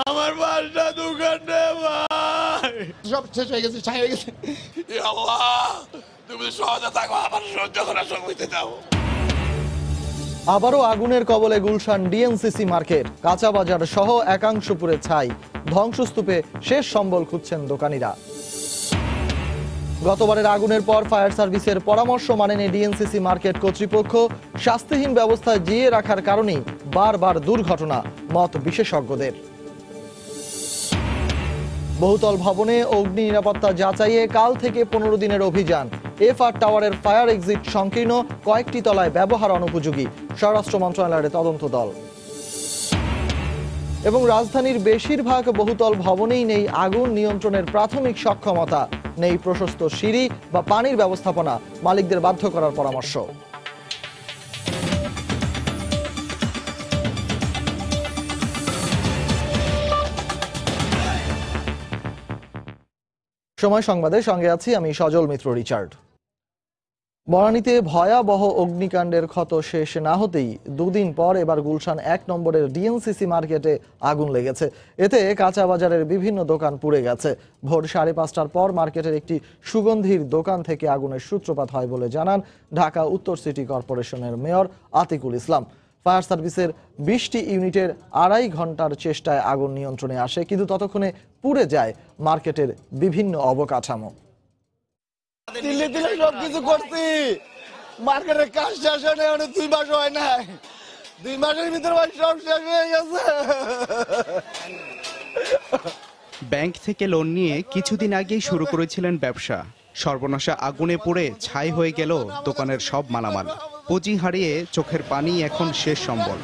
আমার পাঁচটা দোকান রে ভাই, সব শেষ হয়ে গেছে, ছাই হয়ে গেছে। আল্লাহ, তুমি সহজে থাকো, আমার সহ্য করার সময় দাও। আবারও আগুনের কবলে গুলশান ডিএনসিসি মার্কেট, কাঁচা বাজার সহ একাংশ পুড়ে ছাই। ধ্বংসস্তূপে শেষ সম্বল খুঁজছেন দোকানিরা। গতবারের আগুনের পর ফায়ার সার্ভিসের পরামর্শ মানেনি ডিএনসিসি মার্কেট কর্তৃপক্ষ। স্বাস্থ্যহীন ব্যবস্থায় জিয়ে রাখার কারণেই বারবার দুর্ঘটনা, মত বিশেষজ্ঞদের। বহুতল ভবনে অগ্নি নিরাপত্তা যাচাইয়ে কাল থেকে 15 দিনের অভিযান। এফআর টাওয়ারের ফায়ার এক্সিট সংকীর্ণ, কয়েকটি তলায় ব্যবহার অনুপযোগী, স্বরাষ্ট্র মন্ত্রণালয়ের তদন্ত দল। এবং রাজধানীর বেশিরভাগ বহুতল ভবনেই নেই আগুন নিয়ন্ত্রণের প্রাথমিক সক্ষমতা, নেই প্রশস্ত সিঁড়ি বা পানির ব্যবস্থাপনা, মালিকদের বাধ্য করার পরামর্শ। সময় সংবাদে সঙ্গে আছি আমি সজল মিত্র রিচার্ড। বনানীতে ভয়াবহ অগ্নিকাণ্ডের ক্ষত শেষ না হতেই দুদিন পর এবার গুলশান 1 নম্বরের ডিএনসিসি মার্কেটে আগুন লেগেছে। এতে কাঁচা বাজারের বিভিন্ন দোকান পুড়ে গেছে। ভোর 5:30টার পর মার্কেটের একটি সুগন্ধির দোকান থেকে আগুনের সূত্রপাত হয় বলে জানান ঢাকা উত্তর সিটি কর্পোরেশনের মেয়র আতিকুল ইসলাম। ফায়ার সার্ভিসের 20টি ইউনিটের 2.5 ঘন্টার চেষ্টায় আগুন নিয়ন্ত্রণে আসে, কিন্তু ততক্ষণে পুড়ে যায় মার্কেটের বিভিন্ন অবকাঠামো। দিল্লি দিল্লি সবকিছু করছি, মার্কেটের কাজ শেষ হয় না, 2 মাস হয় না, 2 মাসের ভিতরে সব শেষ হয়ে গেছে। ব্যাংক থেকে লোন নিয়ে কিছুদিন আগেই শুরু করেছিলেন ব্যবসা। সর্বনাশা আগুনে পুড়ে ছাই হয়ে গেল দোকানের সব মালামাল। পুঁজি হারিয়ে চোখের পানি এখন শেষ সম্বল।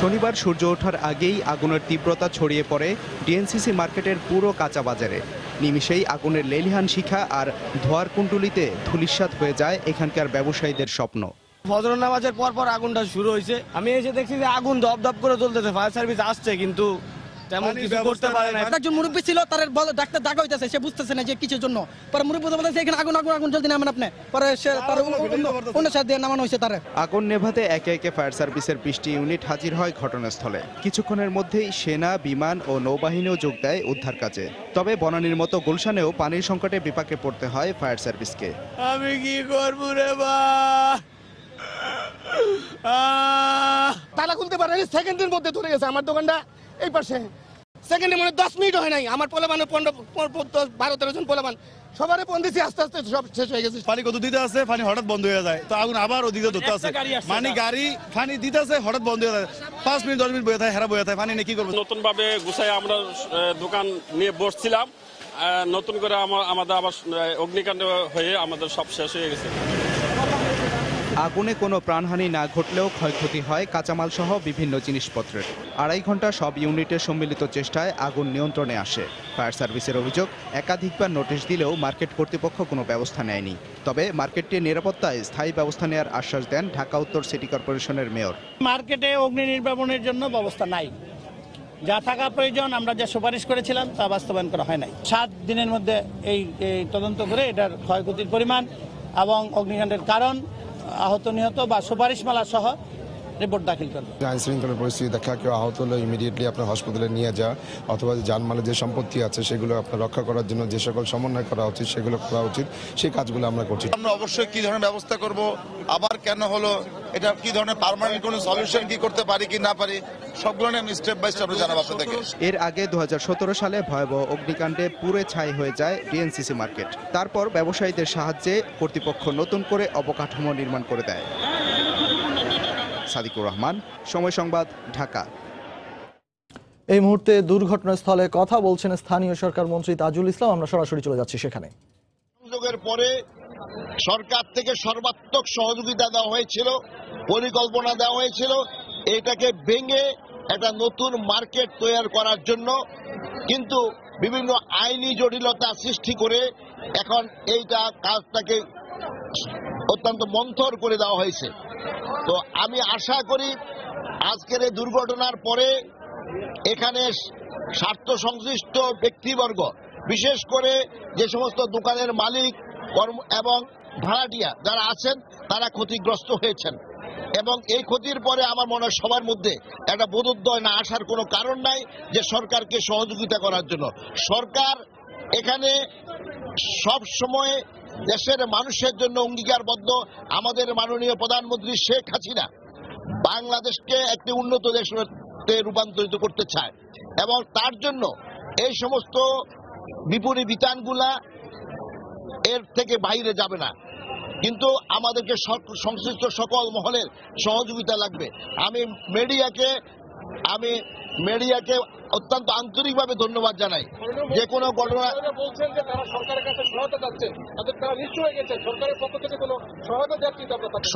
শনিবার সূর্য ওঠার আগেই আগুনের তীব্রতা ছড়িয়ে পড়ে ডিএনসিসি মার্কেটের পুরো কাঁচা বাজারে। নিমিষেই আগুনের লেলিহান শিখা আর ধোয়ার কুণ্ডুলিতে ধূলিসাৎ হয়ে যায় এখানকার ব্যবসায়ীদের স্বপ্ন। ফজর নামাজের পর পর আগুনটা শুরু হয়েছে। আমি এসে দেখছি যে আগুন দপ দপ করে জ্বলতেছে। ফায়ার সার্ভিস আসছে কিন্তু তেমন কিছু করতে পারে না। একজন মুরব্বী ছিল, তার ডাক্তার ডাকা হইতেছে, সে বুঝতেছে না যে কিসের জন্য। পরে মুরব্বী বলতেছে এখানে আগুন আগুন আগুন জ্বলতে নামেন আপনি। পরে সে তার অন্য সাথে দিয়ে নামানো হয়েছে তারে। আগুন নেভাতে একে একে ফায়ার সার্ভিসের 20টি ইউনিট হাজির হয় ঘটনাস্থলে। কিছুক্ষণের মধ্যেই সেনা, বিমান ও নৌবাহিনীও যোগ দেয় উদ্ধার কাজে। তবে বনানীর মতো গুলশানেও পানির সংকটে বিপাকে পড়তে হয় ফায়ার সার্ভিসকে। আমি কি করবো রে বা, তালা খুলতে পারে সেকেন্ডের মধ্যে ধরে গেছে আমার দোকানটা এই পাশে। সেকেন্ডে মানে 10 মিনিট হয় নাই। আমার পোলাপান 12-13 জন পোলাপান সবারই ফোন দিচ্ছি, আস্তে আস্তে সব শেষ হয়ে গেছে। পানি কত দিতে আছে, পানি হঠাৎ বন্ধ হয়ে যায়, তো আগুন আবার ওদিকে ধরতে আছে। মানে গাড়ি পানি দিতে আছে, হঠাৎ বন্ধ হয়ে যায়, 5 মিনিট 10 মিনিট বয়ে থাকে, হেরা বয়ে থাকে, পানি নিয়ে কি করবো। নতুন ভাবে গুছাই আমরা দোকান নিয়ে বসছিলাম, নতুন করে আমাদের আবার অগ্নিকাণ্ড হয়ে আমাদের সব শেষ হয়ে গেছে। আগুনে কোনো প্রাণহানি না ঘটলেও ক্ষয়ক্ষতি হয় কাঁচামাল সহ বিভিন্ন জিনিসপত্রের। 2.5 ঘন্টা সব ইউনিটের সম্মিলিত চেষ্টায় আগুন নিয়ন্ত্রণে আসে। ফায়ার সার্ভিসের অভিযোগ, একাধিকবার নোটিশ দিলেও মার্কেট কর্তৃপক্ষ কোনো ব্যবস্থা নেয়নি। তবে মার্কেটটির নিরাপত্তায় স্থায়ী ব্যবস্থা নেওয়ার আশ্বাস দেন ঢাকা উত্তর সিটি কর্পোরেশনের মেয়র। মার্কেটে অগ্নি নির্বাপনের জন্য ব্যবস্থা নাই, যা থাকা প্রয়োজন আমরা যা সুপারিশ করেছিলাম তা বাস্তবায়ন করা হয় নাই। 7 দিনের মধ্যে এই তদন্ত করে এটার ক্ষয়ক্ষতির পরিমাণ এবং অগ্নিকাণ্ডের কারণ, আহত নিহত বা সুপারিশমালা সহ রিপোর্ট দাখিল করবে। আইন শৃঙ্খলার পরিস্থিতি দেখা, কেউ আহত হলে ইমিডিয়েটলি আপনার হাসপাতালে নিয়ে যাওয়া, অথবা জানমালের যে সম্পত্তি আছে সেগুলো আপনার রক্ষা করার জন্য যে সকল সমন্বয় করা উচিত সেগুলো করা উচিত, সেই কাজগুলো আমরা করছি। আমরা অবশ্যই কি ধরনের ব্যবস্থা করব, আবার কেন হলো, এটা কি ধরনের পার্মানেন্ট কোনো সলিউশন কি করতে পারি কি না পারি, সবগুলো নিয়ে আমি স্টেপ বাই স্টেপ জানাবো আপনাদেরকে। এর আগে 2017 সালে ভয়াবহ অগ্নিকাণ্ডে পুড়ে ছাই হয়ে যায় ডিএনসিসি মার্কেট। তারপর ব্যবসায়ীদের সাহায্যে কর্তৃপক্ষ নতুন করে অবকাঠামো নির্মাণ করে দেয়। সাদিকুর রহমান, সময় সংবাদ, ঢাকা। এই মুহূর্তে দুর্ঘটনাস্থলে কথা বলছেন স্থানীয় সরকার মন্ত্রী তাজুল ইসলাম। আমরা সরাসরি চলে যাচ্ছি সেখানে। সংযোগের পরে সরকার থেকে সর্বাত্মক সহযোগিতা দেওয়া হয়েছিল, পরিকল্পনা দেওয়া হয়েছিল এটাকে ভেঙে একটা নতুন মার্কেট তৈরি করার জন্য, কিন্তু বিভিন্ন আইনি জটিলতা সৃষ্টি করে এখন এইটা কাজটাকে অত্যন্ত মন্থর করে দেওয়া হয়েছে। তো আমি আশা করি আজকের এই দুর্ঘটনার পরে এখানে স্বার্থ সংশ্লিষ্ট ব্যক্তিবর্গ, বিশেষ করে যে সমস্ত দোকানের মালিক এবং ভাড়াটিয়া যারা আছেন তারা ক্ষতিগ্রস্ত হয়েছেন। এবং এই ক্ষতির পরে আমার মনে হয় সবার মধ্যে একটা বোধোদয় না আসার কোনো কারণ নাই যে সরকারকে সহযোগিতা করার জন্য। সরকার এখানে সব সময় দেশের মানুষের জন্য অঙ্গীকারবদ্ধ। আমাদের মাননীয় প্রধানমন্ত্রী শেখ হাসিনা বাংলাদেশকে একটি উন্নত দেশে রূপান্তরিত করতে চায় এবং তার জন্য এই সমস্ত বিপরীত বিধানগুলা এর থেকে বাইরে যাবে না, কিন্তু আমাদেরকে সংশ্লিষ্ট সকল মহলের সহযোগিতা লাগবে। আমি মিডিয়াকে অত্যন্ত আন্তরিকভাবে ধন্যবাদ জানাই। যে কোনো ঘটনা বলছেন যে তারা সরকারের কাছে সহায়তা চাচ্ছে, তারা নিশ্চয় হয়ে গেছে সরকারের পক্ষ থেকে কোনো সহায়তা যাচ্ছে।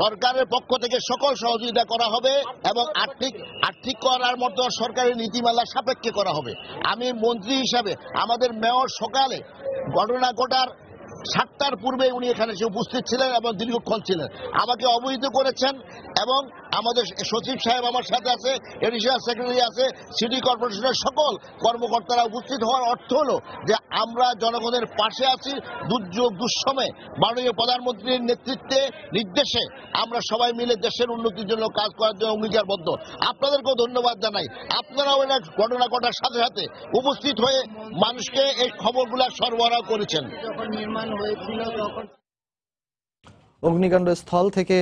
সরকারের পক্ষ থেকে সকল সহযোগিতা করা হবে এবং আর্থিক করার মতো সরকারের নীতিমালা সাপেক্ষে করা হবে। আমি মন্ত্রী হিসাবে আমাদের মেয়র সকালে ঘটনা ঘটার 7টার পূর্বে উনি এখানে উপস্থিত ছিলেন এবং দীর্ঘক্ষণ ছিলেন, আমাকে অবহিত করেছেন এবং আমাদের সচিব সাহেব আমার সাথে আছে, এডিশনাল সেক্রেটারি আছে, সিটি কর্পোরেশনের সকল কর্মকর্তারা উপস্থিত হওয়ার অর্থ হলো যে আমরা জনগণের পাশে আছি। দুর্যোগ দুঃসময়ে মাননীয় প্রধানমন্ত্রীর নেতৃত্বে নির্দেশে আমরা সবাই মিলে দেশের উন্নতির জন্য কাজ করার জন্য অঙ্গীকারবদ্ধ। আপনাদেরকেও ধন্যবাদ জানাই, আপনারাও এটা ঘটনা ঘটার সাথে সাথে উপস্থিত হয়ে মানুষকে এই খবরগুলা সরবরাহ করেছেন। অগ্নিকাণ্ড স্থল থেকে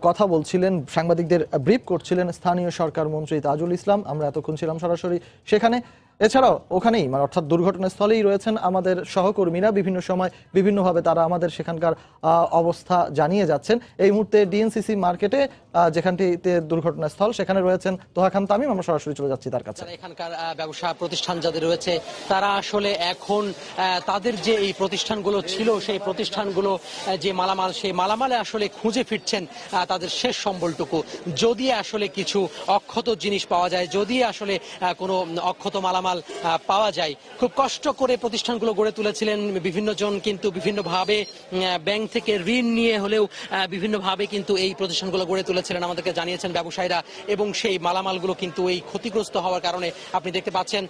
কথা বলছিলেন, সাংবাদিকদের ব্রিফ করছিলেন স্থানীয় সরকার মন্ত্রী তাজুল ইসলাম। আমরা এতক্ষণ ছিলাম সরাসরি সেখানে। এছাড়াও ওখানেই অর্থাৎ দুর্ঘটনাস্থলেই রয়েছেন আমাদের সহকর্মীরা, বিভিন্ন সময় বিভিন্নভাবে তারা আমাদের সেখানকার অবস্থা জানিয়ে যাচ্ছেন। এই মুহূর্তে ডিএনসিসি মার্কেটে যেখানটিতে দুর্ঘটনাস্থল সেখানে রয়েছেন তোহা খান তামিম। আমরা সরাসরি চলে যাচ্ছি তার কাছে। এখানকার ব্যবসা প্রতিষ্ঠান যাদের রয়েছে তারা আসলে এখন তাদের যে এই প্রতিষ্ঠানগুলো ছিল সেই প্রতিষ্ঠানগুলো যে মালামাল, সেই মালামালে আসলে খুঁজে ফিরছেন তাদের শেষ সম্বলটুকু। যদি আসলে কিছু অক্ষত জিনিস পাওয়া যায়, যদি আসলে কোনো অক্ষত মালামাল পাওয়া যায়। খুব কষ্ট করে প্রতিষ্ঠানগুলো গড়ে তুলেছিলেন বিভিন্ন জন, কিন্তু বিভিন্নভাবে ব্যাংক থেকে ঋণ নিয়ে হলেও বিভিন্নভাবে কিন্তু এই প্রতিষ্ঠানগুলো গড়ে তুলেছিলেন, আমাদেরকে জানিয়েছেন ব্যবসায়ীরা। এবং সেই মালামালগুলো কিন্তু এই ক্ষতিগ্রস্ত হওয়ার কারণে আপনি দেখতে পাচ্ছেন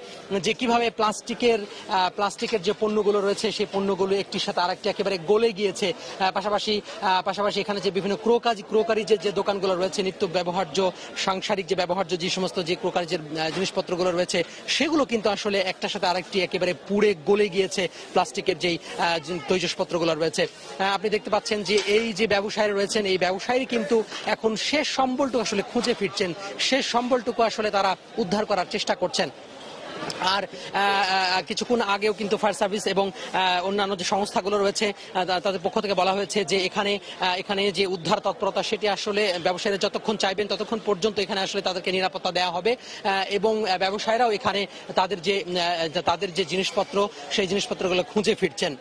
যে কিভাবে প্লাস্টিকের যে পণ্যগুলো রয়েছে সেই পণ্যগুলো একটির সাথে আরেকটি একেবারে গলে গিয়েছে। পাশাপাশি এখানে যে বিভিন্ন ক্রোকারি যে দোকানগুলো রয়েছে, নিত্য ব্যবহার্য সাংসারিক যে ব্যবহার্য যে সমস্ত যে ক্রোকারি যে জিনিসপত্রগুলো রয়েছে সেগুলো কিন্তু আসলে একটার সাথে আরেকটি একেবারে পুড়ে গলে গিয়েছে। প্লাস্টিকের যেই তৈজসপত্রগুলো রয়েছে আপনি দেখতে পাচ্ছেন যে এই যে ব্যবসায়ী রয়েছেন, এই ব্যবসায়ী কিন্তু এখন শেষ সম্বলটুকু আসলে খুঁজে ফিরছেন, শেষ সম্বলটুকু আসলে তারা উদ্ধার করার চেষ্টা করছেন। আর কিছুক্ষণ আগেও কিন্তু ফায়ার সার্ভিস এবং অন্যান্য যে সংস্থাগুলো রয়েছে তাদের পক্ষ থেকে বলা হয়েছে যে এখানে যে উদ্ধার তৎপরতা সেটি আসলে ব্যবসায়ীরা যতক্ষণ চাইবেন ততক্ষণ পর্যন্ত এখানে আসলে তাদেরকে নিরাপত্তা দেওয়া হবে এবং ব্যবসায়ীরাও এখানে তাদের যে জিনিসপত্র সেই জিনিসপত্রগুলো খুঁজে ফিরছেন।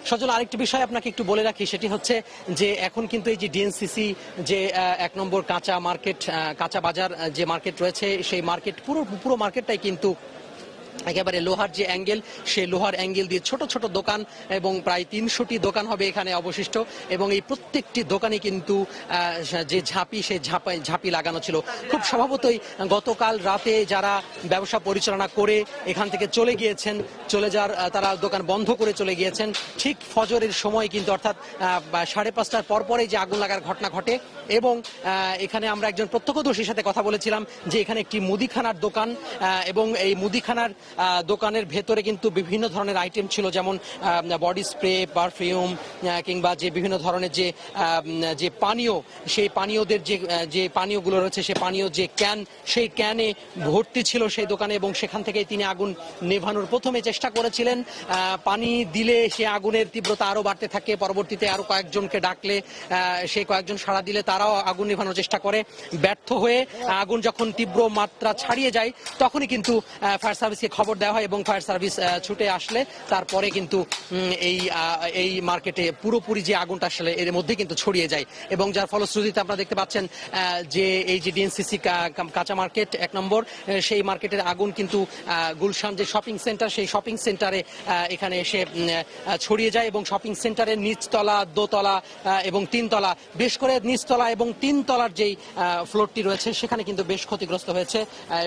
সজল, আরেকটি বিষয় আপনাকে একটু বলে রাখি, সেটি হচ্ছে যে এখন কিন্তু এই যে ডিএনসিসি যে 1 নম্বর কাঁচা বাজার যে মার্কেট রয়েছে সেই মার্কেট পুরো মার্কেটটাই কিন্তু একেবারে লোহার যে অ্যাঙ্গেল, সেই লোহার অ্যাঙ্গেল দিয়ে ছোট ছোট দোকান এবং প্রায় 300টি দোকান হবে এখানে অবশিষ্ট। এবং এই প্রত্যেকটি দোকানে কিন্তু যে ঝাঁপি, সেই ঝাঁপি লাগানো ছিল। খুব স্বভাবতই গতকাল রাতে যারা ব্যবসা পরিচালনা করে এখান থেকে চলে যাওয়ার তারা দোকান বন্ধ করে চলে গিয়েছেন। ঠিক ফজরের সময় কিন্তু অর্থাৎ 5:30টার পরপরই যে আগুন লাগার ঘটনা ঘটে। এবং এখানে আমরা একজন প্রত্যক্ষদর্শীর সাথে কথা বলেছিলাম যে এখানে একটি মুদিখানার দোকান এবং এই মুদিখানার দোকানের ভেতরে কিন্তু বিভিন্ন ধরনের আইটেম ছিল, যেমন বডি স্প্রে, পারফিউম কিংবা যে বিভিন্ন ধরনের যে পানীয়, সেই পানীয়দের যে পানীয়গুলো রয়েছে সেই পানীয় যে সেই ক্যানে ভর্তি ছিল সেই দোকানে। এবং সেখান থেকে তিনি আগুন নেভানোর প্রথমে চেষ্টা করেছিলেন, পানি দিলে সে আগুনের তীব্রতা আরো বাড়তে থাকে। পরবর্তীতে আরো কয়েকজনকে ডাকলে সেই কয়েকজন সাড়া দিলে তারাও আগুন নেভানোর চেষ্টা করে। ব্যর্থ হয়ে আগুন যখন তীব্র মাত্রা ছাড়িয়ে যায় তখনই কিন্তু ফায়ার সার্ভিসকে খবর দেওয়া হয় এবং ফায়ার সার্ভিস ছুটে আসলে তারপরে কিন্তু এই মার্কেটে পুরোপুরি যে আগুনটা আসলে এর মধ্যে কিন্তু ছড়িয়ে যায়। এবং যার ফলশ্রুতিতে আপনারা দেখতে পাচ্ছেন যে এই যে ডিএনসিসি কাঁচা মার্কেট 1 নম্বর, সেই মার্কেটের আগুন কিন্তু গুলশান যে শপিং সেন্টার, সেই শপিং সেন্টারে এখানে এসে ছড়িয়ে যায়। এবং শপিং সেন্টারের নিচতলা, দোতলা এবং 3তলা, বেশ করে নিচতলা এবং 3তলার যেই ফ্লোরটি রয়েছে সেখানে কিন্তু বেশ ক্ষতিগ্রস্ত হয়েছে।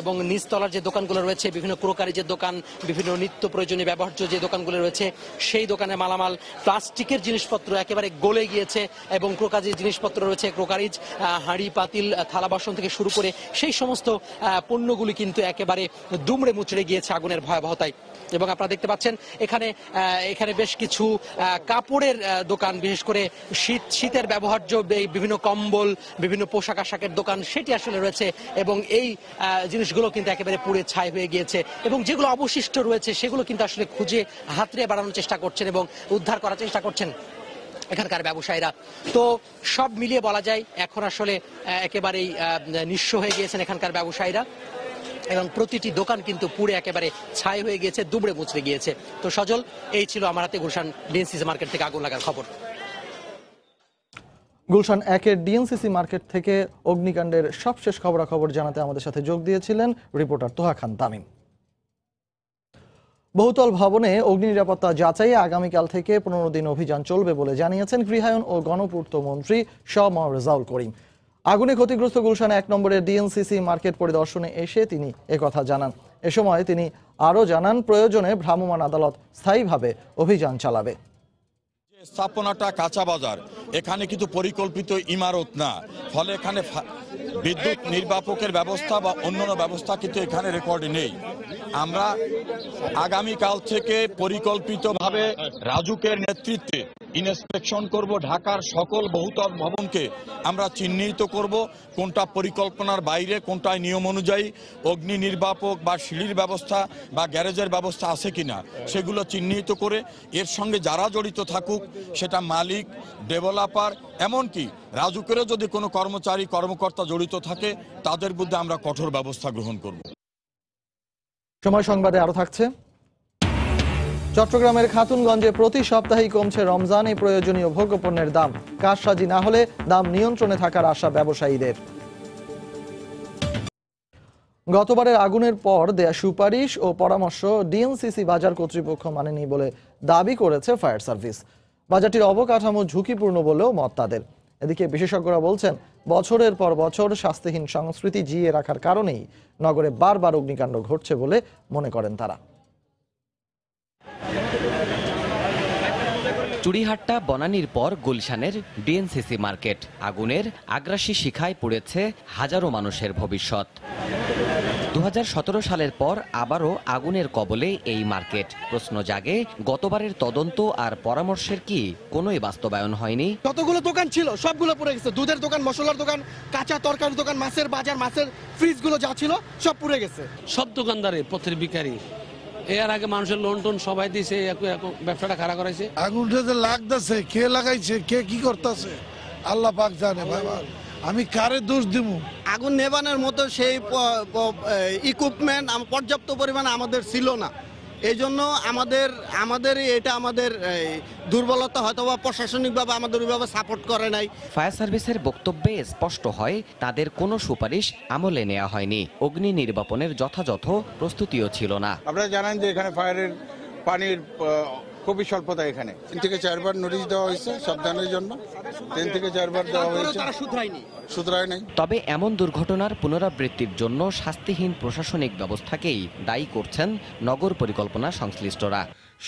এবং নিচতলার যে দোকানগুলো রয়েছে, বিভিন্ন ক্রোকারি কারিজের দোকান, বিভিন্ন নিত্য প্রয়োজনীয় ব্যবহার্য যে দোকানগুলো রয়েছে সেই দোকানের মালামাল, প্লাস্টিকের জিনিসপত্র একেবারে গলে গিয়েছে এবং ক্রোকারিজ জিনিসপত্র রয়েছে, ক্রোকারিজ হাঁড়ি পাতিল থালা বাসন থেকে শুরু করে সেই সমস্ত পণ্যগুলি কিন্তু একেবারে দুমড়ে মুচড়ে গিয়েছে আগুনের ভয়াবহতায়। এবং আপনারা দেখতে পাচ্ছেন এখানে বেশ কিছু কাপড়ের দোকান, বিশেষ করে শীতের ব্যবহার্য বিভিন্ন কম্বল, বিভিন্ন পোশাক আশাকের দোকান সেটি আসলে রয়েছে এবং এই জিনিসগুলো কিন্তু একেবারে পুড়ে ছাই হয়ে গিয়েছে এবং যেগুলো অবশিষ্ট রয়েছে সেগুলো কিন্তু আসলে খুঁজে হাতড়ে বাড়ানোর চেষ্টা করছেন এবং উদ্ধার করার চেষ্টা করছেন এখানকার ব্যবসায়ীরা। তো সব মিলিয়ে বলা যায় এখন আসলে একেবারেই নিঃস্ব হয়ে গিয়েছেন এখানকার ব্যবসায়ীরা এবং প্রতিটি দোকান কিন্তু পুড়ে একেবারে ছাই হয়ে গিয়েছে, দুমড়ে মুচড়ে গিয়েছে। তো সজল, এই ছিল আমার হাতে গুলশান ডিএনসিসি মার্কেট থেকে আগুন লাগার খবর। গুলশান 1-এর ডিএনসিসি মার্কেট থেকে অগ্নিকাণ্ডের সবশেষ খবরাখবর জানাতে আমাদের সাথে যোগ দিয়েছিলেন রিপোর্টার তোহা খান তামিম। বহুতল ভবনে অগ্নি নিরাপত্তা যাচাইয়ে আগামীকাল থেকে 15 দিন অভিযান চলবে বলে জানিয়েছেন গৃহায়ন ও গণপূর্ত মন্ত্রী শাহ রেজাউল করিম। আগুনে ক্ষতিগ্রস্ত গুলশান 1 নম্বরের ডিএনসিসি মার্কেট পরিদর্শনে এসে তিনি একথা জানান। এ সময় তিনি আরও জানান, প্রয়োজনে ভ্রাম্যমাণ আদালত স্থায়ীভাবে অভিযান চালাবে। স্থাপনাটা কাঁচা বাজার, এখানে কিন্তু পরিকল্পিত ইমারত না, ফলে এখানে বিদ্যুৎ নির্বাপকের ব্যবস্থা বা অন্যান্য ব্যবস্থা কিন্তু এখানে রেকর্ডে নেই। আমরা আগামীকাল থেকে পরিকল্পিতভাবে রাজুকের নেতৃত্বে ইন্সপেকশন করব। ঢাকার সকল বহুতল ভবনকে আমরা চিহ্নিত করব কোনটা পরিকল্পনার বাইরে, কোনটায় নিয়ম অনুযায়ী অগ্নি নির্বাপক বা সিঁড়ির ব্যবস্থা বা গ্যারেজের ব্যবস্থা আছে কিনা সেগুলো চিহ্নিত করে এর সঙ্গে যারা জড়িত থাকুক, সেটা মালিক, ডেভেলপার, এমনকি রাজুকেরও যদি কোনো কর্মচারী কর্মকর্তা জড়িত থাকে তাদের বিরুদ্ধে আমরা কঠোর ব্যবস্থা গ্রহণ করব। সময় সংবাদে আরো থাকছে। চট্টগ্রামের খাতুনগঞ্জে প্রতি সপ্তাহেই কমছে রমজানে প্রয়োজনীয় ভোগ্যপণ্যের দাম। কারসাজি না হলে দাম নিয়ন্ত্রণে থাকার আশা ব্যবসায়ীদের। গতবারের আগুনের পর দেয়া সুপারিশ ও পরামর্শ ডিএনসিসি বাজার কর্তৃপক্ষ মানেনি বলে দাবি করেছে ফায়ার সার্ভিস। বাজারটির অবকাঠামো ঝুঁকিপূর্ণ বলেও মত তাদের। এদিকে বিশেষজ্ঞরা বলছেন, বছরের পর বছর স্বাস্থ্যহীন সংস্কৃতি জিইয়ে রাখার কারণেই নগরে বারবার অগ্নিকাণ্ড ঘটছে বলে মনে করেন তারা। চুড়িহাট্টা বনানীর পর গুলশানের ডিএনসিসি মার্কেট। আগুনের আগ্রাসী শিখায় পড়েছে হাজারো মানুষের ভবিষ্যৎ। 2017 সালের পর আবারও আগুনের কবলে এই মার্কেট। প্রশ্ন জাগে, গতবারের তদন্ত আর পরামর্শের কি কোনোই বাস্তবায়ন হয়নি? যতগুলো দোকান ছিল সবগুলো পুড়ে গেছে। দুধের দোকান, মশলার দোকান, কাঁচা তরকারির দোকান, মাছের বাজার, মাছের ফ্রিজগুলো যা ছিল সব পুড়ে গেছে। সব দোকানদারে পথের ভিখারি, এর আগে মানুষের লোন টোন সবাই দিয়েছে, ব্যবসাটা খারাপ করাইছে। আগুনটা যে লাগতেছে, কে লাগাইছে, কে কি করতেছে আল্লাহ পাক জানে। বাবা, আমি কারে দোষ দিব? আগুন নেভানোর মতো সেই ইকুইপমেন্ট পর্যাপ্ত পরিমাণে আমাদের ছিল না। এই জন্য আমাদের এটা আমাদের দুর্বলতা, হয়তো বা প্রশাসনিকভাবে আমাদের ওইভাবে সাপোর্ট করে নাই। ফায়ার সার্ভিসের বক্তব্যে স্পষ্ট হয়, তাদের কোনো সুপারিশ আমলে নেওয়া হয়নি। অগ্নি নির্বাপনের যথাযথ প্রস্তুতিও ছিল না। আপনারা জানেন যে এখানে ফায়ারের পানির খুবই স্বল্পতা। এখানে 3 থেকে 4 বার নোটিশ দেওয়া হয়েছে সাবধানের জন্য, 3 থেকে 4 বার দেওয়া হয়েছে, শুধরায় নাই। তবে এমন দুর্ঘটনার পুনরাবৃত্তির জন্য শাস্তিহীন প্রশাসনিক ব্যবস্থাকেই দায়ী করছেন নগর পরিকল্পনা সংশ্লিষ্টরা।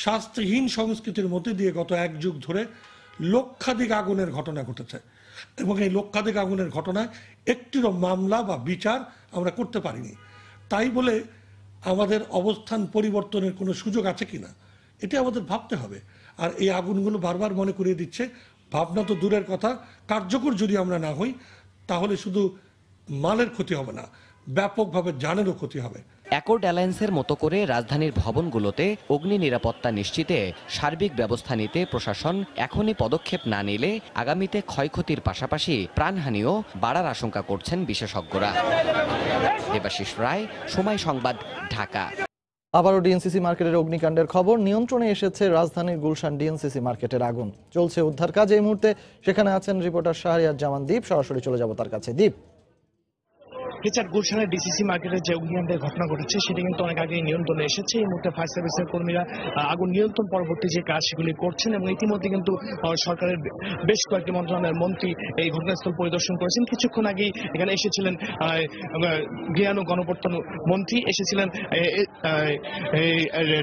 শাস্তিহীন সংস্কৃতির মধ্যে দিয়ে গত 1 যুগ ধরে লক্ষাধিক আগুনের ঘটনা ঘটেছে এবং এই লক্ষাধিক আগুনের ঘটনায় একটিরও মামলা বা বিচার আমরা করতে পারিনি। তাই বলে আমাদের অবস্থান পরিবর্তনের কোনো সুযোগ আছে কিনা এটা আমাদের ভাবতে হবে। আর এই আগুনগুলো বারবার মনে করিয়ে দিচ্ছে, ভাবনা তো দূরের কথা, কার্যকর যদি আমরা না হই তাহলে শুধু মালের ক্ষতি হবে না, ব্যাপকভাবে জানেরও ক্ষতি হবে। অ্যাকর্ড অ্যালায়েন্সের মতো করে রাজধানীর ভবনগুলোতে অগ্নি নিরাপত্তা নিশ্চিতে সার্বিক ব্যবস্থা নিতে প্রশাসন এখনই পদক্ষেপ না নিলে আগামীতে ক্ষয়ক্ষতির পাশাপাশি প্রাণহানিও বাড়ার আশঙ্কা করছেন বিশেষজ্ঞরা। দেবাশিস রায়, সময় সংবাদ, ঢাকা। আবারও ডিএনসিসি মার্কেটের অগ্নিকাণ্ডের খবর। নিয়ন্ত্রণে এসেছে রাজধানীর গুলশান ডিএনসিসি মার্কেটের আগুন। চলছে উদ্ধার কাজ। এই মুহূর্তে সেখানে আছেন রিপোর্টার শাহরিয়ার জামান দীপ। সরাসরি চলে যাব তার কাছে। দীপ, রিচার্ড, গুলশানের ডিসিসি মার্কেটের যে অগ্নিকাণ্ডের ঘটনা ঘটেছে সেটি কিন্তু অনেক আগেই নিয়ন্ত্রণে এসেছে। এই মুহূর্তে ফায়ার সার্ভিসের কর্মীরা আগুন নিয়ন্ত্রণ পরবর্তী যে কাজ সেগুলি করছেন এবং ইতিমধ্যে কিন্তু সরকারের বেশ কয়েকটি মন্ত্রণালয়ের মন্ত্রী এই ঘটনাস্থল পরিদর্শন করেছেন। কিছুক্ষণ আগেই এখানে এসেছিলেন গৃহায়ন ও গণপূর্ত মন্ত্রী, এসেছিলেন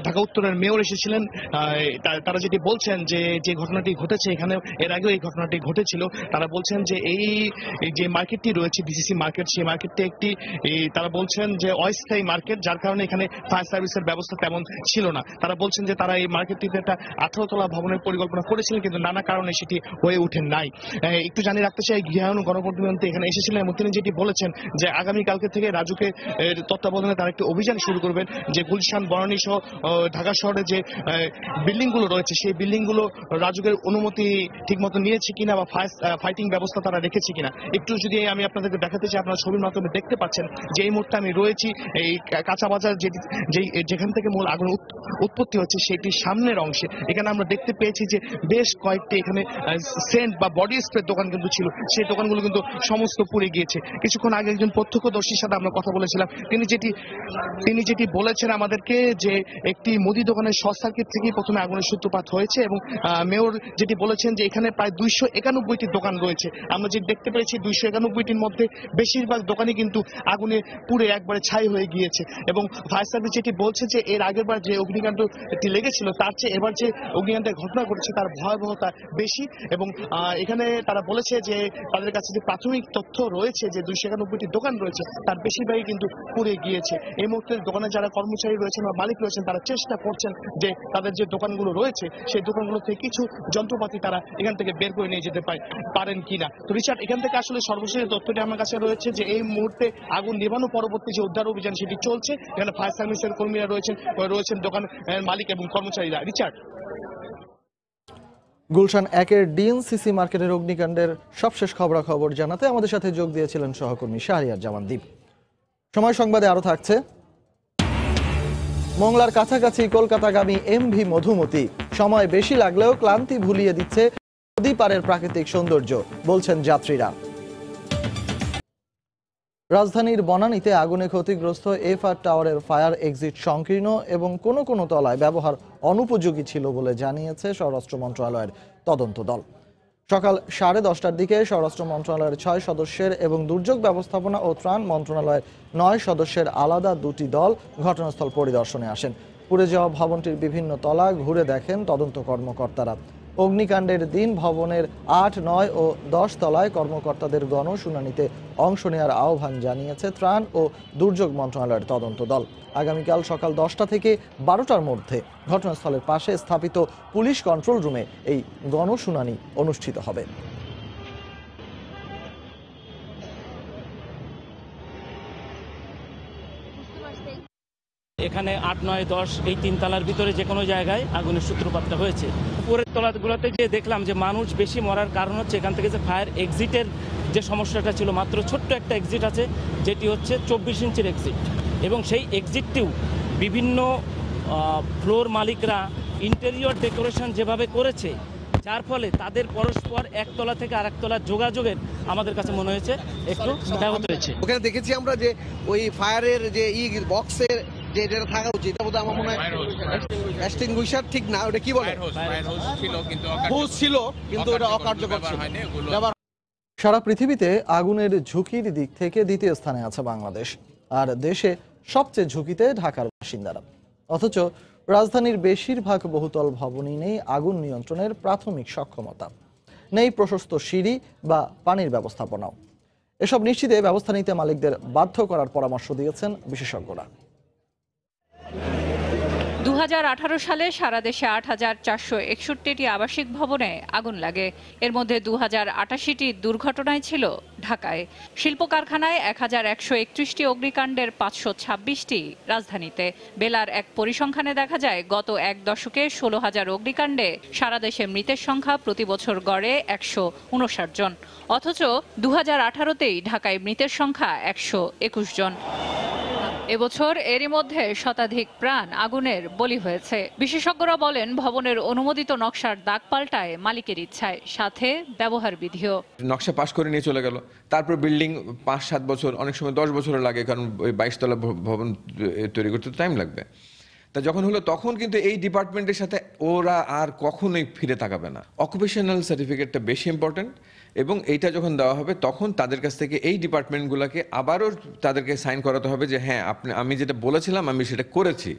ঢাকা উত্তরের মেয়র এসেছিলেন। তারা যেটি বলছেন যে ঘটনাটি ঘটেছে এখানে এর আগেও এই ঘটনাটি ঘটেছিল। তারা বলছেন যে এই যে মার্কেটটি রয়েছে ডিসিসি মার্কেট, সেই মার্কেটটি একটি তারা বলছেন যে অস্থায়ী মার্কেট, যার কারণে এখানে ফায়ার সার্ভিসের ব্যবস্থা তেমন ছিল না। তারা বলছেন যে তারা এই মার্কেটটিতে একটা 18 তলা ভবনের পরিকল্পনা করেছিলেন, কিন্তু নানা কারণে সেটি হয়ে ওঠে নাই। একটু জানিয়ে রাখতে চাই, গৃহায়ণ গণপ্রতিনিধি এখানে এসেছিলেন এবং তিনি যেটি বলেছেন যে আগামীকালকে থেকে রাজুকে তত্ত্বাবধানে তারা একটি অভিযান শুরু করবেন, যে গুলশান, বনানী সহ ঢাকা শহরে যে বিল্ডিংগুলো রয়েছে সেই বিল্ডিংগুলো রাজুকের অনুমতি ঠিকমতো নিয়েছে কিনা বা ফাইটিং ব্যবস্থা তারা রেখেছে কিনা। একটু যদি আমি আপনাদেরকে দেখাতে চাই, আপনারা ছবির মাধ্যমে দেখতে পাচ্ছেন যে এই মুহূর্তে আমি রয়েছি এই কাঁচা বাজার যেখান থেকে মূল আগুন উৎপত্তি হচ্ছে সেটির সামনের অংশে। এখানে আমরা দেখতে পেয়েছি যে বেশ কয়েকটি এখানে সেন্ট বা বডি স্প্রে দোকান কিন্তু ছিল, সেই দোকানগুলো কিন্তু সমস্ত পুড়ে গিয়েছে। কিছুক্ষণ আগে একজন প্রত্যক্ষদর্শীর সাথে আমরা কথা বলেছিলাম, তিনি যেটি বলেছেন আমাদেরকে যে একটি মুদি দোকানের শর্ট সার্কিট থেকেই প্রথমে আগুনের সূত্রপাত হয়েছে এবং মেয়র যেটি বলেছেন যে এখানে প্রায় 291টি দোকান রয়েছে। আমরা যে দেখতে পেয়েছি 291টির মধ্যে বেশিরভাগ দোকানই কিন্তু আগুনে পুড়ে একবারে ছাই হয়ে গিয়েছে এবং ফায়ার সার্ভিস যেটি বলছে যে এর আগেরবার যে অগ্নিকাণ্ডটি লেগেছিল তার চেয়ে এবার যে অগ্নিকাণ্ডের ঘটনা ঘটেছে তার ভয়াবহতা বেশি এবং এখানে তারা বলেছে যে তাদের কাছে যে প্রাথমিক তথ্য রয়েছে যে 291টি দোকান রয়েছে তার বেশিরভাগই কিন্তু পুড়ে গিয়েছে। এই মুহূর্তে দোকানে যারা কর্মচারী রয়েছেন বা মালিক রয়েছেন তারা চেষ্টা করছেন যে তাদের যে দোকানগুলো রয়েছে সেই দোকানগুলো থেকে কিছু যন্ত্রপাতি তারা এখান থেকে বের করে নিয়ে যেতে পারেন কিনা। তো রিচার্ড, এখান থেকে আসলে সর্বশেষ তথ্যটি আমার কাছে রয়েছে যে এই মুহূর্তে আগুন নেভানো পরবর্তী যে উদ্ধার অভিযান সেটি চলছে। এখানে ফায়ার সার্ভিসের কর্মীরা রয়েছেন দোকান মালিক এবং কর্মচারীরা। রিচার্ড, গুলশান 1-এর ডিএনসিসি মার্কেটের অগ্নিকাণ্ডের সবশেষ খবরাখবর জানাতে আমাদের সাথে যোগ দিয়েছিলেন সহকর্মী শাহরিয়ার জামান দ্বীপ। সময় সংবাদে আরো থাকছে, মংলার কাছাকাছি কলকাতাগামী এমভি মধুমতি সময় বেশি লাগলেও ক্লান্তি ভুলিয়ে দিচ্ছে নদী পাড়ের প্রাকৃতিক সৌন্দর্য, বলছেন যাত্রীরা। রাজধানীর বনানীতে আগুনে ক্ষতিগ্রস্ত এফআর টাওয়ারের ফায়ার এক্সিট সংকীর্ণ এবং কোনো কোনো তলায় ব্যবহার অনুপযোগী ছিল বলে জানিয়েছে স্বরাষ্ট্র মন্ত্রণালয়ের তদন্ত দল। সকাল 10:30টার দিকে স্বরাষ্ট্র মন্ত্রণালয়ের 6 সদস্যের এবং দুর্যোগ ব্যবস্থাপনা ও ত্রাণ মন্ত্রণালয়ের 9 সদস্যের আলাদা দুটি দল ঘটনাস্থল পরিদর্শনে আসেন। পুড়ে যাওয়া ভবনটির বিভিন্ন তলা ঘুরে দেখেন তদন্ত কর্মকর্তারা। অগ্নিকাণ্ডের দিন ভবনের 8, 9 ও 10 তলায় কর্মকর্তাদের গণশুনানিতে অংশ নেওয়ার আহ্বান জানিয়েছে ত্রাণ ও দুর্যোগ মন্ত্রণালয়ের তদন্ত দল। আগামীকাল সকাল 10টা থেকে 12টার মধ্যে ঘটনাস্থলের পাশে স্থাপিত পুলিশ কন্ট্রোল রুমে এই গণশুনানি অনুষ্ঠিত হবে। এখানে 8, 9, 10 এই 3 তলার ভিতরে যে কোনো জায়গায় আগুনের সূত্রপাতটা হয়েছে। উপরের তলাগুলোতে গিয়ে দেখলাম যে মানুষ বেশি মরার কারণ হচ্ছে এখান থেকে যে ফায়ার এক্সিটের যে সমস্যাটা ছিল, মাত্র ছোট্ট একটা এক্সিট আছে যেটি হচ্ছে 24 ইঞ্চির এক্সিট এবং সেই এক্সিটটিও বিভিন্ন ফ্লোর মালিকরা ইন্টেরিয়র ডেকোরেশন যেভাবে করেছে যার ফলে তাদের পরস্পর একতলা থেকে আরেকতলা যোগাযোগের আমাদের কাছে মনে হয়েছে একটু ব্যাহত হয়েছে। ওখানে দেখেছি আমরা যে ওই ফায়ারের যে বক্সের যেটা থাকা উচিত এটা আমার মনে হয় এক্সটিংগুইশার ঠিক না, ওটা কি বলে হোস ছিল কিন্তু ওটা অকার্যকর ছিল। সারা পৃথিবীতে আগুনের ঝুঁকির দিক থেকে দ্বিতীয় স্থানে আছে বাংলাদেশ, আর দেশে সবচেয়ে ঝুঁকিতে ঢাকার বাসিন্দারা। অথচ রাজধানীর বেশিরভাগ বহুতল ভবনই নেই আগুন নিয়ন্ত্রণের প্রাথমিক সক্ষমতা, নেই প্রশস্ত সিঁড়ি বা পানির ব্যবস্থাপনাও। এসব নিশ্চিতে ব্যবস্থা নিতে মালিকদের বাধ্য করার পরামর্শ দিয়েছেন বিশেষজ্ঞরা। 2018 সালে সারা দেশে 8,461টি আবাসিক ভবনে আগুন লাগে। এর মধ্যে 2088টি দুর্ঘটনায় ছিল ঢাকায়। শিল্প কারখানায় 1131টি অগ্নিকাণ্ডের 526টি রাজধানীতে। বেলার এক পরিসংখ্যানে দেখা যায় গত এক দশকে 16,000 অগ্নিকাণ্ডে সারা দেশে মৃতের সংখ্যা প্রতি বছর গড়ে 159 জন। অথচ 2018তেই ঢাকায় মৃতের সংখ্যা 121 জন। এবছর এরই মধ্যে শতাধিক প্রাণ আগুনের বলি হয়েছে। বিশেষজ্ঞরা বলেন ভবনের অনুমোদিত নকশার দাগ পাল্টায় মালিকের ইচ্ছায়, সাথে ব্যবহার বিধিও। নকশা পাশ করে নিয়ে চলে গেল, তারপর বিল্ডিং 5-7 বছর, অনেক সময় 10 বছরও লাগে, কারণ ওই 22 তলা ভবন তৈরি করতে টাইম লাগবে। তা যখন হলো তখন কিন্তু এই ডিপার্টমেন্টের সাথে ওরা আর কখনোই ফিরে তাকাবে না। অকুপেশনাল সার্টিফিকেটটা বেশি ইম্পর্টেন্ট, এবং এইটা যখন দেওয়া হবে তখন তাদের কাছ থেকে এই ডিপার্টমেন্টগুলোকে আবারও তাদেরকে সাইন করাতে হবে যে হ্যাঁ আমি যেটা বলেছিলাম আমি সেটা করেছি,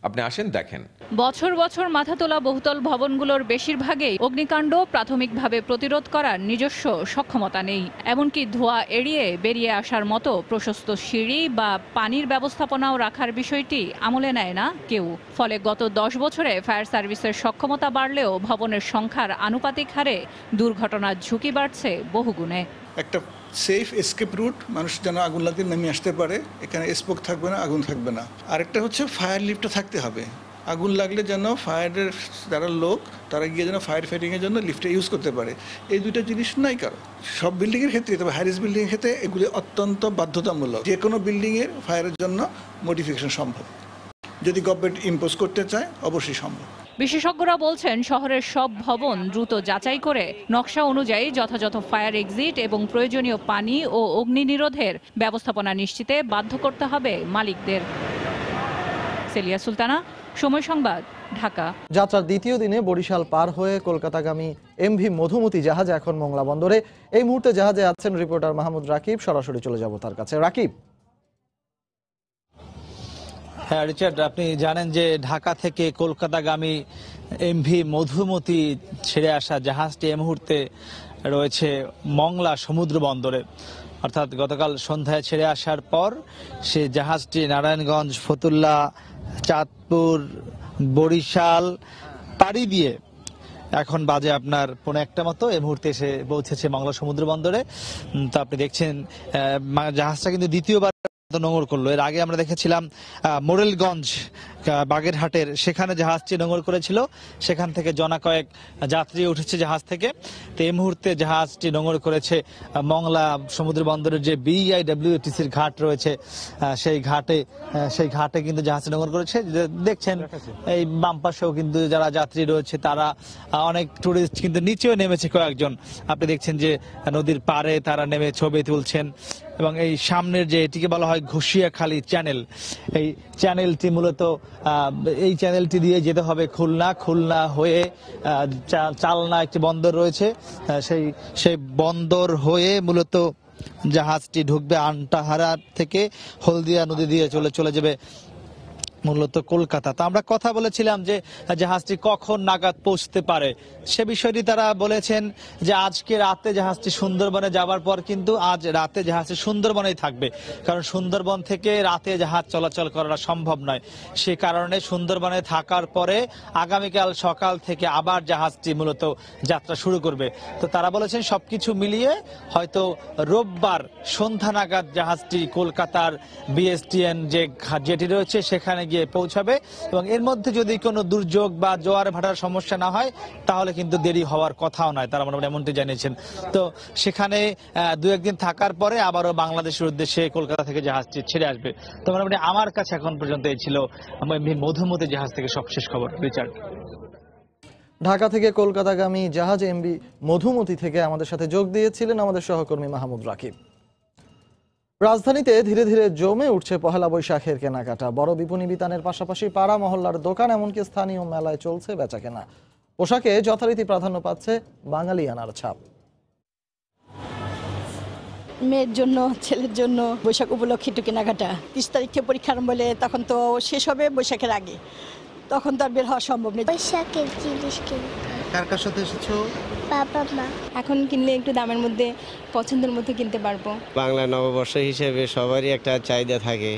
আপনি আসেন দেখেন। বছর বছর মাথা তোলা বহুতল ভবনগুলোর বেশিরভাগেই অগ্নিকাণ্ড প্রাথমিকভাবে প্রতিরোধ করার নিজস্ব সক্ষমতা নেই। এমনকি ধোঁয়া এড়িয়ে বেরিয়ে আসার মতো প্রশস্ত সিঁড়ি বা পানির ব্যবস্থাপনাও রাখার বিষয়টি আমলে নেয় না কেউ। ফলে গত 10 বছরে ফায়ার সার্ভিসের সক্ষমতা বাড়লেও ভবনের সংখ্যার আনুপাতিক হারে দুর্ঘটনার ঝুঁকি বাড়ছে বহুগুণে। একটা সেফ এসকেপ রুট, মানুষ যেন আগুন লাগতে নেমে আসতে পারে, এখানে স্মোক থাকবে না, আগুন থাকবে না। আরেকটা হচ্ছে ফায়ার লিফটটা থাকতে হবে, আগুন লাগলে যেন ফায়ারের যারা লোক তারা গিয়ে যেন ফায়ার ফাইটিংয়ের জন্য লিফটে ইউজ করতে পারে। এই দুইটা জিনিস নাই কারো, সব বিল্ডিংয়ের ক্ষেত্রে, তবে হাইরাইজ বিল্ডিংয়ের ক্ষেত্রে এগুলি অত্যন্ত বাধ্যতামূলক। যে কোনো বিল্ডিংয়ের ফায়ারের জন্য মডিফিকেশন সম্ভব, যদি গভর্নমেন্ট ইম্পোজ করতে চায় অবশ্যই সম্ভব। বিশেষজ্ঞরা বলছেন শহরের সব ভবন দ্রুত যাচাই করে নকশা অনুযায়ী যথাযথ ফায়ার এক্সিট এবং প্রয়োজনীয় পানি ও অগ্নি নিরোধের ব্যবস্থাপনা নিশ্চিতে বাধ্য করতে হবে মালিকদের। সেলিয়া সুলতানা, সময় সংবাদ, ঢাকা। যাত্রার দ্বিতীয় দিনে বরিশাল পার হয়ে কলকাতাগামী এমভি মধুমতি জাহাজ এখন মোংলা বন্দরে। এই মুহূর্তে জাহাজে আছেন রিপোর্টার মাহমুদ রাকিব, সরাসরি চলে যাব তার কাছে। রাকিব। হ্যাঁ রিচার্ড, আপনি জানেন যে ঢাকা থেকে কলকাতাগামী এমভি মধুমতি ছেড়ে আসা জাহাজটি এই মুহূর্তে রয়েছে মংলা সমুদ্র বন্দরে। অর্থাৎ গতকাল সন্ধ্যায় ছেড়ে আসার পর সে জাহাজটি নারায়ণগঞ্জ, ফতুল্লা, চাঁদপুর, বরিশাল পাড়ি দিয়ে এখন বাজে আপনার 1:15 মতো এই মুহূর্তে এসে পৌঁছেছে মংলা সমুদ্র বন্দরে। তো আপনি দেখছেন জাহাজটা কিন্তু দ্বিতীয়বার নোঙর করলো। এর আগে আমরা দেখেছিলাম মোরেলগঞ্জ বাগেরহাটের, সেখানে জাহাজটি নোঙর করেছিল, সেখান থেকে জনা কয়েক যাত্রী উঠেছে জাহাজ থেকে। তো এই মুহূর্তে জাহাজটি নোঙর করেছে মংলা সমুদ্র বন্দরের যে BIWTCর ঘাট রয়েছে সেই ঘাটে কিন্তু জাহাজটি নোঙর করেছে। দেখছেন এই বাম পাশেও কিন্তু যারা যাত্রী রয়েছে তারা অনেক টুরিস্ট কিন্তু নিচেও নেমেছে কয়েকজন। আপনি দেখছেন যে নদীর পাড়ে তারা নেমে ছবি তুলছেন। এবং এই সামনের যে এটিকে বলা হয় ঘুষিয়াখালী চ্যানেল, এই চ্যানেলটি মূলত এই চ্যানেলটি দিয়ে যেতে হবে খুলনা হয়ে চালনা একটি বন্দর রয়েছে, সেই বন্দর হয়ে মূলত জাহাজটি ঢুকবে আন্টাহারা থেকে হলদিয়া নদী দিয়ে চলে যাবে মূলত কলকাতা। তো আমরা কথা বলেছিলাম যে জাহাজটি কখন নাগাদ পৌঁছতে পারে, সে বিষয়টি তারা বলেছেন যে আজকে রাতে জাহাজটি সুন্দরবনে যাবার পর কিন্তু আজ রাতে জাহাজটি সুন্দরবনেই থাকবে, কারণ সুন্দরবন থেকে রাতে জাহাজ চলাচল করা সম্ভব নয়। সে কারণে সুন্দরবনে থাকার পরে আগামীকাল সকাল থেকে আবার জাহাজটি মূলত যাত্রা শুরু করবে। তো তারা বলেছেন সবকিছু মিলিয়ে হয়তো রোববার সন্ধ্যা নাগাদ জাহাজটি কলকাতার BSTN যে জেটি রয়েছে সেখানে গিয়ে পৌঁছাবে, এবং এর মধ্যে যদি কোনো দুর্যোগ বা জোয়ার ভাটার সমস্যা না হয় তাহলে কিন্তু দেরি হওয়ার কথাও নয়, তারা মোটামুটি এমনটি জানিয়েছেন। তো সেখানে 2-1 দিন থাকার পরে আবারও বাংলাদেশের উদ্দেশ্যে কলকাতা থেকে জাহাজটি ছেড়ে আসবে। তো মোটামুটি আমার কাছে এখন পর্যন্ত এই ছিল মধুমতি জাহাজ থেকে সবশেষ খবর। রিচার্ড। ঢাকা থেকে কলকাতাগামী জাহাজ এমভি মধুমতি থেকে আমাদের সাথে যোগ দিয়েছিলেন আমাদের সহকর্মী মাহমুদ রাকিব। রাজধানীতে ধীরে ধীরে জমে উঠছে পহেলা বৈশাখের কেনাকাটা। বড় বিপণী বিতানের পাশাপাশি পাড়া মহল্লার দোকান, এমনকি স্থানীয় মেলায় চলছে বেচাকেনা। পোশাকে যথারীতি প্রাধান্য পাচ্ছে বাঙালিয়ানার ছাপ। মেয়ের জন্য, ছেলের জন্য বৈশাখ উপলক্ষে একটু কেনাকাটা। 30 তারিখে পরীক্ষা আরম্ভ হলে তখন তো শেষ হবে বৈশাখের আগে, তখন তো আর বের হওয়া সম্ভব নেই। বৈশাখের জিনিস কার কার সাথে এসেছো? বাবা মা। এখন কিনলে একটু দামের মধ্যে পছন্দের মতো কিনতে পারবো। বাংলা নববর্ষ হিসেবে সবারই একটা চাহিদা থাকে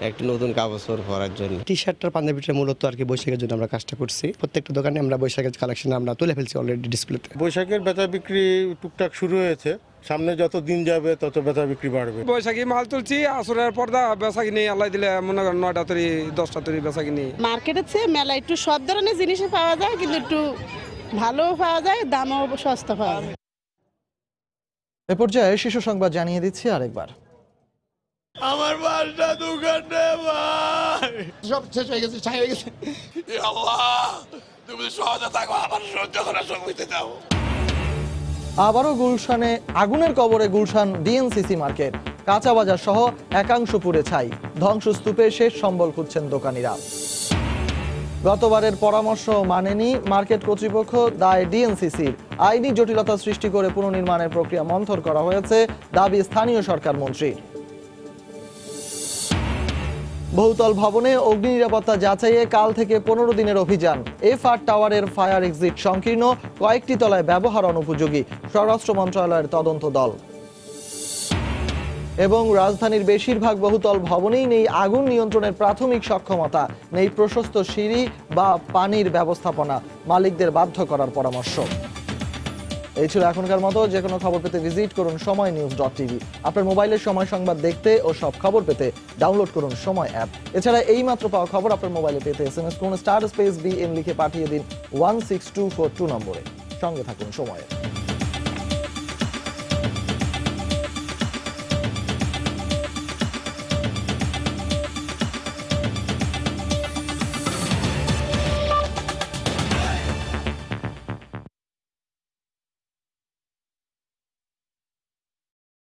একটু নতুন কাপড় পরার জন্য। টি-শার্টটার পাঞ্জাবিটা মূলত আর কি বৈশাখের জন্য আমরা কাজটা করছি। প্রত্যেকটা দোকানে আমরা বৈশাখের কালেকশন আমরা তুলে ফেলছি অলরেডি ডিসপ্লেতে। বৈশাখের বেচা বিক্রি টুকটাক শুরু হয়েছে, সামনে যত দিন যাবে তত বেচা বিক্রি বাড়বে। বৈশাখী মাল তুলছি, আসরের পর্দা বেচা কিনি আল্লাহ দিলে মনে করেন 9টা তৈরি 10টা তৈরি বেচা কিনি। মার্কেটের চেয়ে মেলা একটু সব ধরনের জিনিসই পাওয়া যায়, কিন্তু একটু ভালো পাওয়া যায়, দামও সস্তা পাওয়া যায়। এ পর্যায়ে শিশু সংবাদ জানিয়ে দিচ্ছি আরেকবার। আমার মালটা দোকানে ভাই সব শেষ হয়ে গেছে, ছাই হয়ে গেছে। আল্লাহ তুমি সহজে থাকো, আমার সহ্য করার সময় দাও। আবারও গুলশানে আগুনের কবরে গুলশান DNCC মার্কেট, কাঁচা বাজার সহ একাংশ পুড়ে ছাই। ধ্বংসস্তূপে শেষ সম্বল খুঁজছেন দোকানিরা। গতবারের পরামর্শ মানেনি মার্কেট কর্তৃপক্ষ, দায় ডিএনসিসির। আইনি জটিলতা সৃষ্টি করে পুনর্নির্মাণের প্রক্রিয়া মন্থর করা হয়েছে, দাবি স্থানীয় সরকার মন্ত্রীর। বহুতল ভবনে অগ্নি নিরাপত্তা যাচাইয়ে কাল থেকে 15 দিনের অভিযান। এফআর টাওয়ারের ফায়ার এক্সিট সংকীর্ণ, কয়েকটি তলায় ব্যবহার অনুপযোগী, স্বরাষ্ট্র মন্ত্রণালয়ের তদন্ত দল। এবং রাজধানীর বেশিরভাগ বহুতল ভবনেই নেই আগুন নিয়ন্ত্রণের প্রাথমিক সক্ষমতা, নেই প্রশস্ত সিঁড়ি বা পানির ব্যবস্থাপনা, মালিকদের বাধ্য করার পরামর্শ। এই ছিল এখনকার মতো। যে কোনো খবর পেতে ভিজিট করুন সময়নিউজ.tv। আপনার মোবাইলের সময় সংবাদ দেখতে ও সব খবর পেতে ডাউনলোড করুন সময় অ্যাপ। এছাড়া এই মাত্র পাওয়া খবর আপনার মোবাইলে পেতে SMS করুন *BN লিখে পাঠিয়ে দিন 16242 নম্বরে। সঙ্গে থাকুন সময়ে।